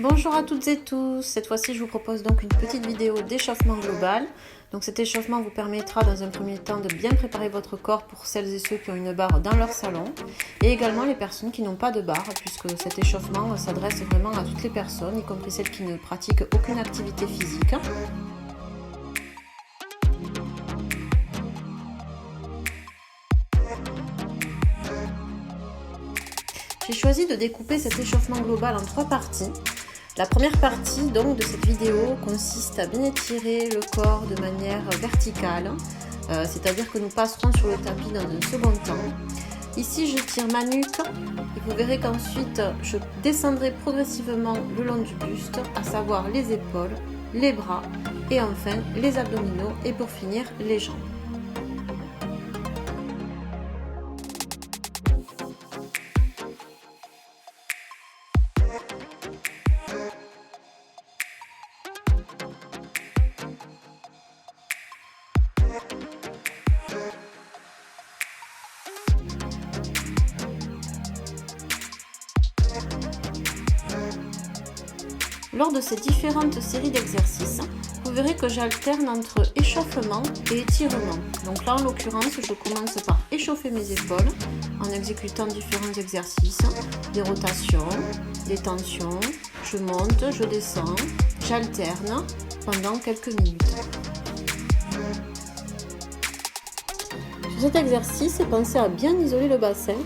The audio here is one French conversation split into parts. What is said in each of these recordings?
Bonjour à toutes et tous, cette fois-ci je vous propose donc une petite vidéo d'échauffement global. Donc cet échauffement vous permettra dans un premier temps de bien préparer votre corps pour celles et ceux qui ont une barre dans leur salon et également les personnes qui n'ont pas de barre puisque cet échauffement s'adresse vraiment à toutes les personnes, y compris celles qui ne pratiquent aucune activité physique. J'ai choisi de découper cet échauffement global en 3 parties. La première partie donc de cette vidéo consiste à bien étirer le corps de manière verticale, c'est-à-dire que nous passerons sur le tapis dans un second temps. Ici je tire ma nuque et vous verrez qu'ensuite je descendrai progressivement le long du buste, à savoir les épaules, les bras et enfin les abdominaux et pour finir les jambes. Lors de ces différentes séries d'exercices, vous verrez que j'alterne entre échauffement et étirement. Donc là en l'occurrence, je commence par échauffer mes épaules en exécutant différents exercices, des rotations, des tensions, je monte, je descends, j'alterne pendant quelques minutes. Sur cet exercice, pensez à bien isoler le bassin,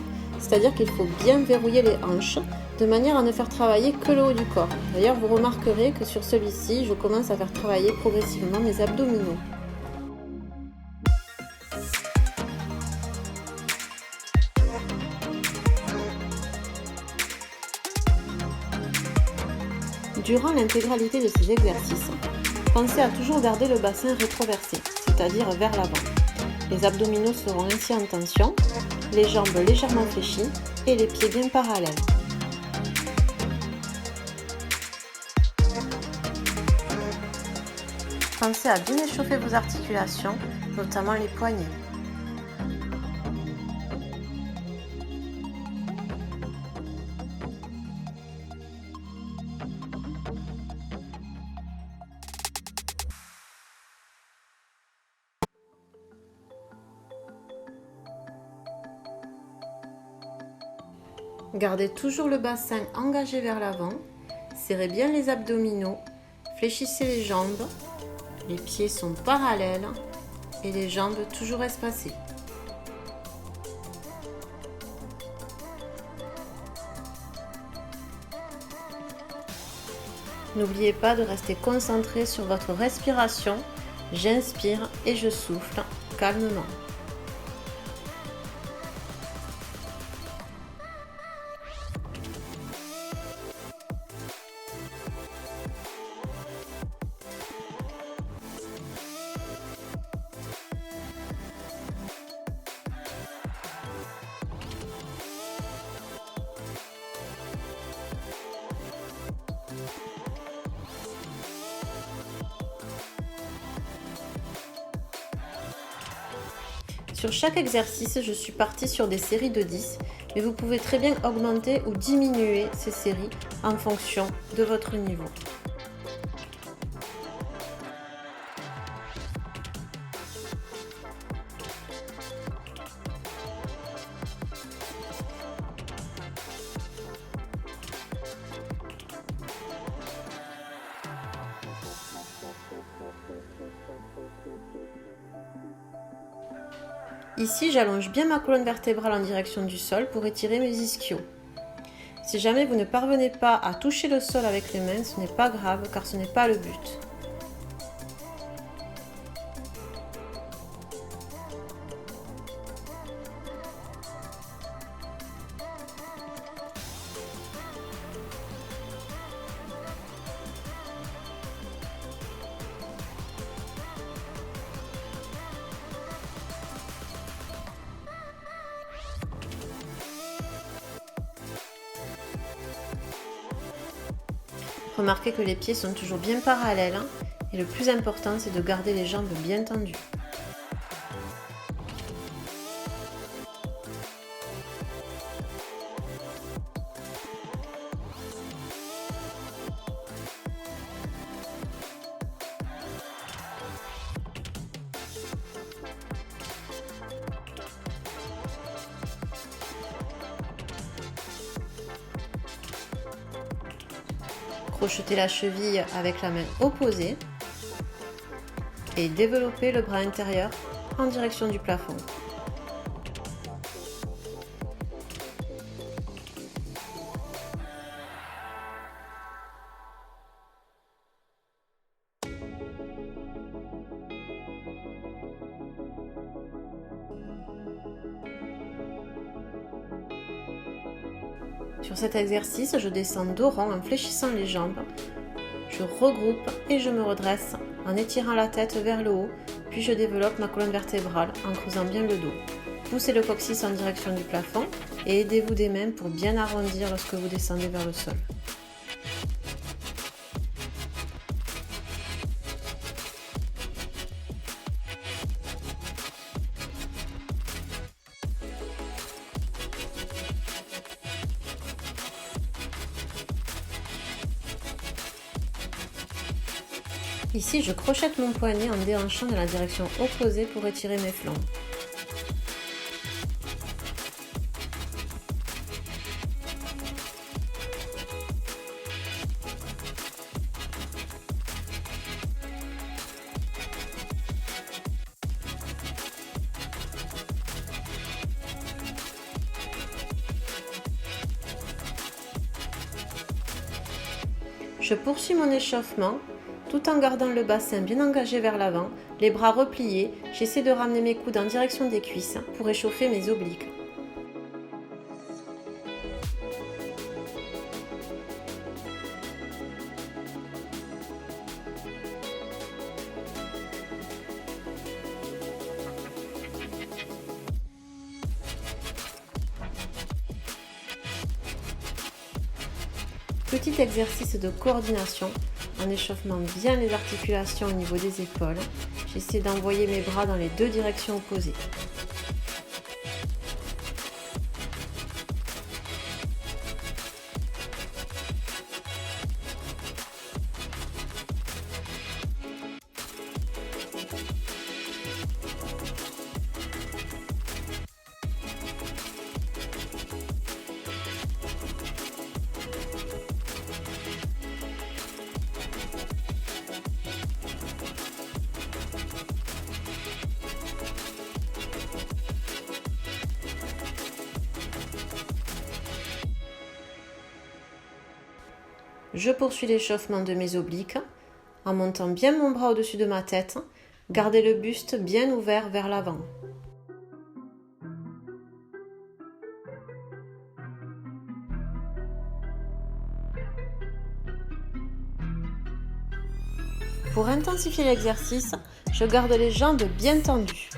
c'est-à-dire qu'il faut bien verrouiller les hanches, de manière à ne faire travailler que le haut du corps. D'ailleurs, vous remarquerez que sur celui-ci, je commence à faire travailler progressivement mes abdominaux. Durant l'intégralité de ces exercices, pensez à toujours garder le bassin rétroversé, c'est-à-dire vers l'avant. Les abdominaux seront ainsi en tension, les jambes légèrement fléchies et les pieds bien parallèles. Pensez à bien échauffer vos articulations, notamment les poignets. Gardez toujours le bassin engagé vers l'avant, serrez bien les abdominaux, fléchissez les jambes, les pieds sont parallèles et les jambes toujours espacées. N'oubliez pas de rester concentré sur votre respiration. J'inspire et je souffle calmement. Sur chaque exercice, je suis partie sur des séries de 10, mais vous pouvez très bien augmenter ou diminuer ces séries en fonction de votre niveau. Ici, j'allonge bien ma colonne vertébrale en direction du sol pour étirer mes ischios. Si jamais vous ne parvenez pas à toucher le sol avec les mains, ce n'est pas grave car ce n'est pas le but. Remarquez que les pieds sont toujours bien parallèles et le plus important c'est de garder les jambes bien tendues. Crochetez la cheville avec la main opposée et développez le bras intérieur en direction du plafond. Sur cet exercice, je descends dos rond en fléchissant les jambes. Je regroupe et je me redresse en étirant la tête vers le haut, puis je développe ma colonne vertébrale en creusant bien le dos. Poussez le coccyx en direction du plafond et aidez-vous des mains pour bien arrondir lorsque vous descendez vers le sol. Ici, je crochette mon poignet en déhanchant dans la direction opposée pour étirer mes flancs. Je poursuis mon échauffement tout en gardant le bassin bien engagé vers l'avant, les bras repliés. J'essaie de ramener mes coudes en direction des cuisses pour échauffer mes obliques. Petit exercice de coordination en échauffant bien les articulations au niveau des épaules. J'essaie d'envoyer mes bras dans les deux directions opposées. Je poursuis l'échauffement de mes obliques en montant bien mon bras au-dessus de ma tête. Gardez le buste bien ouvert vers l'avant. Pour intensifier l'exercice, je garde les jambes bien tendues.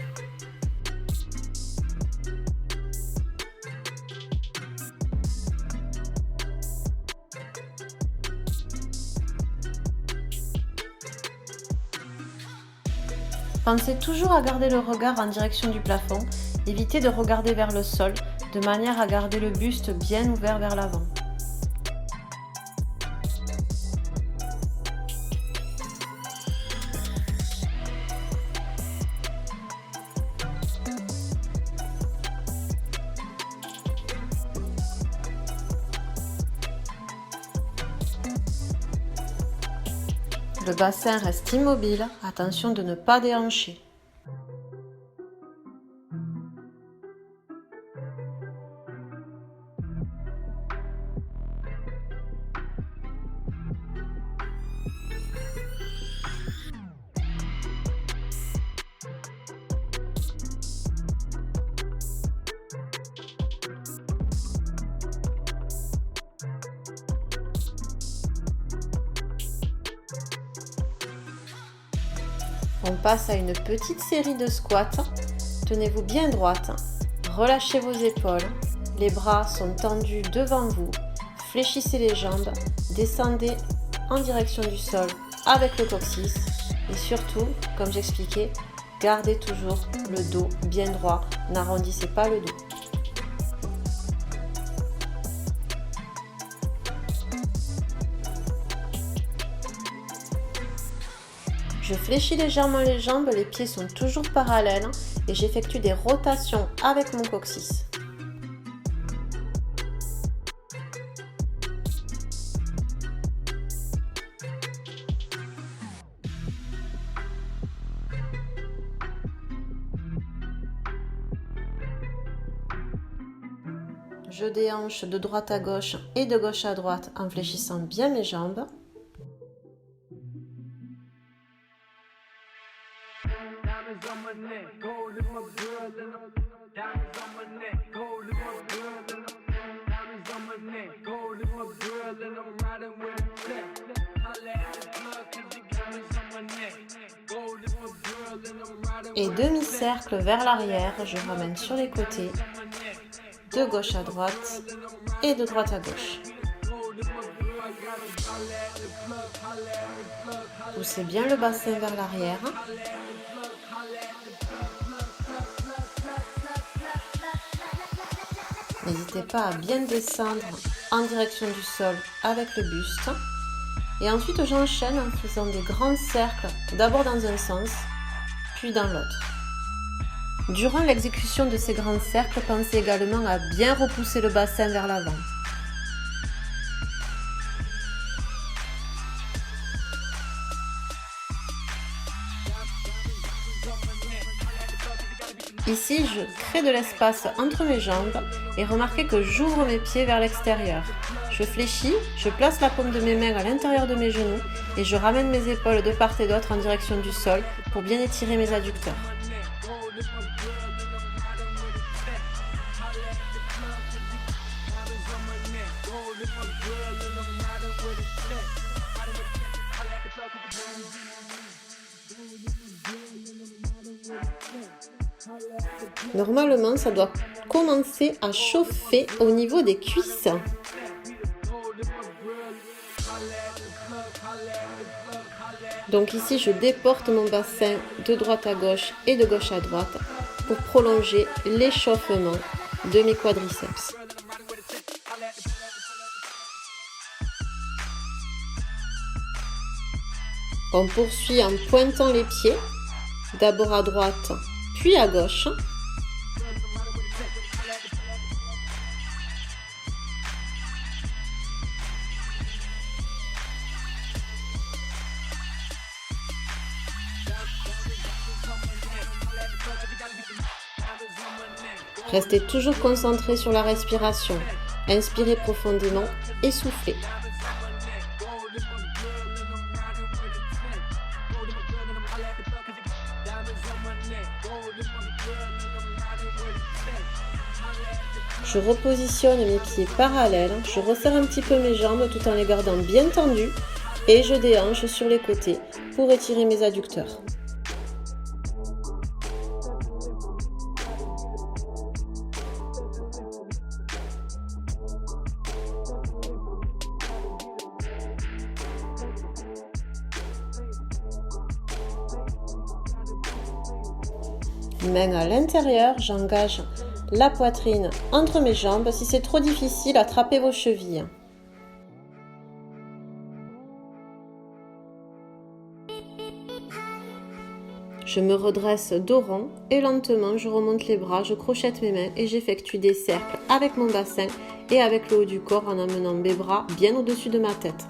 Pensez toujours à garder le regard en direction du plafond, évitez de regarder vers le sol, de manière à garder le buste bien ouvert vers l'avant. Le bassin reste immobile, attention de ne pas déhancher. On passe à une petite série de squats. Tenez-vous bien droite, relâchez vos épaules, les bras sont tendus devant vous, fléchissez les jambes, descendez en direction du sol avec le coccyx et surtout, comme j'expliquais, gardez toujours le dos bien droit, n'arrondissez pas le dos. Je fléchis légèrement les jambes, les pieds sont toujours parallèles et j'effectue des rotations avec mon coccyx. Je déhanche de droite à gauche et de gauche à droite en fléchissant bien mes jambes. Et demi-cercle vers l'arrière, je ramène sur les côtés, de gauche à droite et de droite à gauche. Poussez bien le bassin vers l'arrière. N'hésitez pas à bien descendre en direction du sol avec le buste. Et ensuite, j'enchaîne en faisant des grands cercles, d'abord dans un sens, puis dans l'autre. Durant l'exécution de ces grands cercles, pensez également à bien repousser le bassin vers l'avant. Ici, je crée de l'espace entre mes jambes et remarquez que j'ouvre mes pieds vers l'extérieur. Je fléchis, je place la paume de mes mains à l'intérieur de mes genoux et je ramène mes épaules de part et d'autre en direction du sol pour bien étirer mes adducteurs. Normalement, ça doit commencer à chauffer au niveau des cuisses. Donc ici, je déporte mon bassin de droite à gauche et de gauche à droite pour prolonger l'échauffement de mes quadriceps. On poursuit en pointant les pieds, d'abord à droite, puis à gauche. Restez toujours concentré sur la respiration. Inspirez profondément et soufflez. Je repositionne mes pieds parallèles, je resserre un petit peu mes jambes tout en les gardant bien tendues et je déhanche sur les côtés pour étirer mes adducteurs. Main à l'intérieur, j'engage la poitrine entre mes jambes. Si c'est trop difficile, attrapez vos chevilles. Je me redresse dos rond et lentement je remonte les bras, je crochette mes mains et j'effectue des cercles avec mon bassin et avec le haut du corps en amenant mes bras bien au-dessus de ma tête.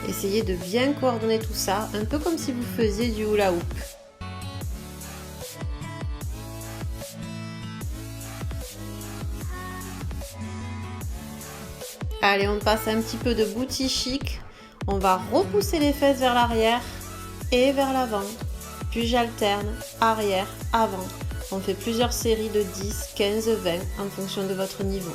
Essayez de bien coordonner tout ça, un peu comme si vous faisiez du hula hoop. Allez, on passe un petit peu de booty chic. On va repousser les fesses vers l'arrière et vers l'avant. Puis j'alterne arrière, avant. On fait plusieurs séries de 10, 15, 20 en fonction de votre niveau.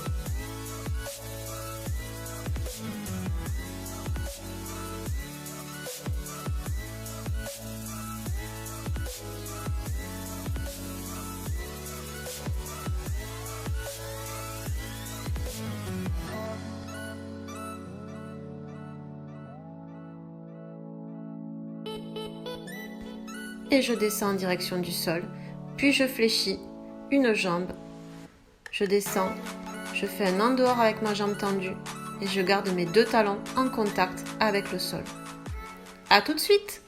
Et je descends en direction du sol, puis je fléchis une jambe, je descends, je fais un en dehors avec ma jambe tendue et je garde mes deux talons en contact avec le sol. À tout de suite!